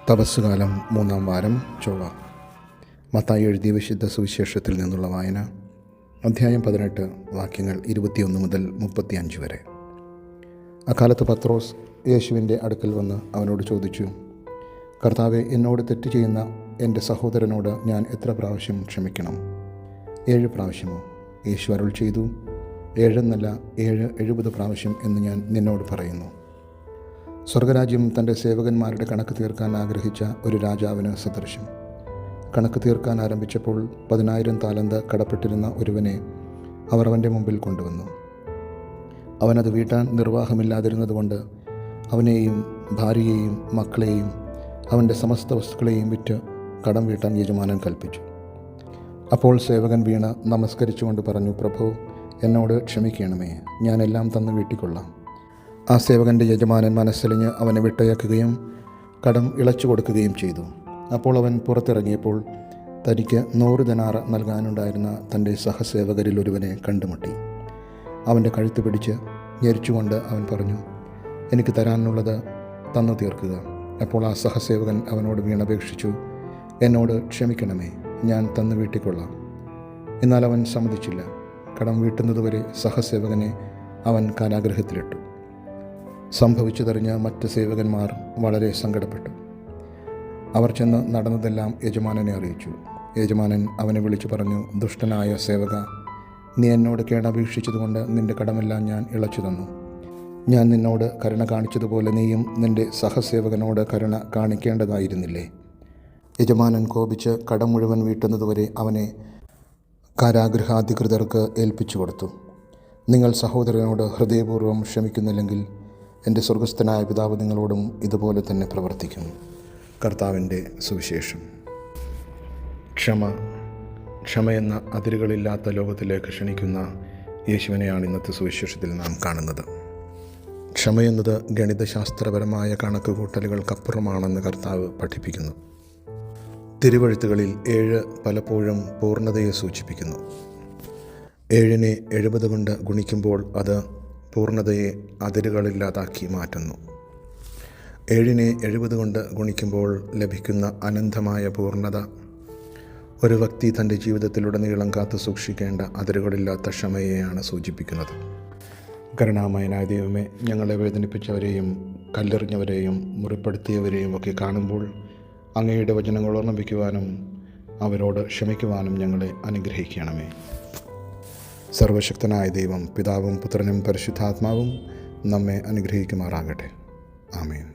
തപസ്സുകാലം 3-ാം വാരം ചൊവ്വ. മത്തായി എഴുതിയ വിശുദ്ധ സുവിശേഷത്തിൽ നിന്നുള്ള വായന. അധ്യായം 18, വാക്യങ്ങൾ 21 മുതൽ 35 വരെ. അക്കാലത്ത് പത്രോസ് യേശുവിൻ്റെ അടുക്കൽ വന്ന് അവനോട് ചോദിച്ചു, കർത്താവെ, എന്നോട് തെറ്റ് ചെയ്യുന്ന എൻ്റെ സഹോദരനോട് ഞാൻ എത്ര പ്രാവശ്യം ക്ഷമിക്കണം? 7 പ്രാവശ്യമോ? യേശു അരുൾ ചെയ്തു, 7 എന്നല്ല 70 പ്രാവശ്യം എന്ന് ഞാൻ നിന്നോട് പറയുന്നു. സ്വർഗരാജ്യം തൻ്റെ സേവകന്മാരുടെ കണക്ക് തീർക്കാൻ ആഗ്രഹിച്ച ഒരു രാജാവിന് സദൃശം. കണക്ക് തീർക്കാൻ ആരംഭിച്ചപ്പോൾ 10,000 താലന്ത് കടപ്പെട്ടിരുന്ന ഒരുവനെ അവർ അവൻ്റെ മുമ്പിൽ കൊണ്ടുവന്നു. അവനത് വീട്ടാൻ നിർവാഹമില്ലാതിരുന്നതുകൊണ്ട് അവനെയും ഭാര്യയെയും മക്കളെയും അവൻ്റെ സമസ്ത വസ്തുക്കളെയും വിറ്റ് കടം വീട്ടാൻ യജമാനൻ കൽപ്പിച്ചു. അപ്പോൾ സേവകൻ വീണ് നമസ്കരിച്ചുകൊണ്ട് പറഞ്ഞു, പ്രഭു, എന്നോട് ക്ഷമിക്കണമേ, ഞാനെല്ലാം തന്ന് വീട്ടിക്കൊള്ളാം. ആ സേവകൻ്റെ യജമാനൻ മനസ്സലിഞ്ഞ് അവനെ വിട്ടയക്കുകയും കടം ഇളച്ചു കൊടുക്കുകയും ചെയ്തു. അപ്പോൾ അവൻ പുറത്തിറങ്ങിയപ്പോൾ തനിക്ക് 100 ദിനാർ നൽകാനുണ്ടായിരുന്ന തൻ്റെ സഹസേവകരിൽ ഒരുവനെ കണ്ടുമുട്ടി. അവൻ്റെ കഴുത്ത് പിടിച്ച് ഞെരിച്ചുകൊണ്ട് അവൻ പറഞ്ഞു, എനിക്ക് തരാനുള്ളത് തന്നു തീർക്കുക. അപ്പോൾ ആ സഹസേവകൻ അവനോട് വീണപേക്ഷിച്ചു, എന്നോട് ക്ഷമിക്കണമേ, ഞാൻ തന്നു വീട്ടിക്കൊള്ളാം. എന്നാൽ അവൻ സമ്മതിച്ചില്ല. കടം വീട്ടുന്നതുവരെ സഹസേവകനെ അവൻ കാരാഗൃഹത്തിലിട്ടു. സംഭവിച്ചതറിഞ്ഞ മറ്റ് സേവകന്മാർ വളരെ സങ്കടപ്പെട്ടു. അവർ ചെന്ന് നടന്നതെല്ലാം യജമാനനെ അറിയിച്ചു. യജമാനൻ അവനെ വിളിച്ചു പറഞ്ഞു, ദുഷ്ടനായ സേവക, നീ എന്നോട് കേണപേക്ഷിച്ചതുകൊണ്ട് നിൻ്റെ കടമെല്ലാം ഞാൻ ഇളച്ചു തന്നു. ഞാൻ നിന്നോട് കരുണ കാണിച്ചതുപോലെ നീയും നിൻ്റെ സഹസേവകനോട് കരുണ കാണിക്കേണ്ടതായിരുന്നില്ലേ? യജമാനൻ കോപിച്ച് കടം മുഴുവൻ വീട്ടുന്നതുവരെ അവനെ കാരാഗൃഹാധികൃതർക്ക് ഏൽപ്പിച്ചു കൊടുത്തു. നിങ്ങൾ സഹോദരനോട് ഹൃദയപൂർവ്വം ക്ഷമിക്കുന്നില്ലെങ്കിൽ എൻ്റെ സ്വർഗസ്ഥനായ പിതാവ് നിങ്ങളോടും ഇതുപോലെ തന്നെ പ്രവർത്തിക്കും. കർത്താവിൻ്റെ സുവിശേഷം. ക്ഷമയെന്ന അതിരുകളില്ലാത്ത ലോകത്തിലേക്ക് ക്ഷണിക്കുന്ന യേശുവിനെയാണ് ഇന്നത്തെ സുവിശേഷത്തിൽ നാം കാണുന്നത്. ക്ഷമയെന്നത് ഗണിതശാസ്ത്രപരമായ കണക്കുകൂട്ടലുകൾക്കപ്പുറമാണെന്ന് കർത്താവ് പഠിപ്പിക്കുന്നു. തിരുവഴുത്തുകളിൽ 7 പലപ്പോഴും പൂർണ്ണതയെ സൂചിപ്പിക്കുന്നു. 7നെ 70 കൊണ്ട് ഗുണിക്കുമ്പോൾ അത് പൂർണ്ണതയെ അതിരുകളില്ലാതാക്കി മാറ്റുന്നു. 7നെ 70 കൊണ്ട് ഗുണിക്കുമ്പോൾ ലഭിക്കുന്ന അനന്തമായ പൂർണ്ണത ഒരു വ്യക്തി തൻ്റെ ജീവിതത്തിലുടനീളം കാത്തു സൂക്ഷിക്കേണ്ട അതിരുകളില്ലാത്ത ക്ഷമയെയാണ് സൂചിപ്പിക്കുന്നത്. കരുണാമയനായ ദൈവമേ, ഞങ്ങളെ വേദനിപ്പിച്ചവരെയും കല്ലെറിഞ്ഞവരെയും മുറിപ്പെടുത്തിയവരെയും ഒക്കെ കാണുമ്പോൾ അങ്ങയുടെ വചനങ്ങൾ ഓർമ്മിപ്പിക്കുവാനും അവരോട് ക്ഷമിക്കുവാനും ഞങ്ങളെ അനുഗ്രഹിക്കണമേ. സർവശക്തനായ ദൈവം, പിതാവും പുത്രനും പരിശുദ്ധാത്മാവും നമ്മെ അനുഗ്രഹിക്കുമാറാകട്ടെ. ആമേൻ.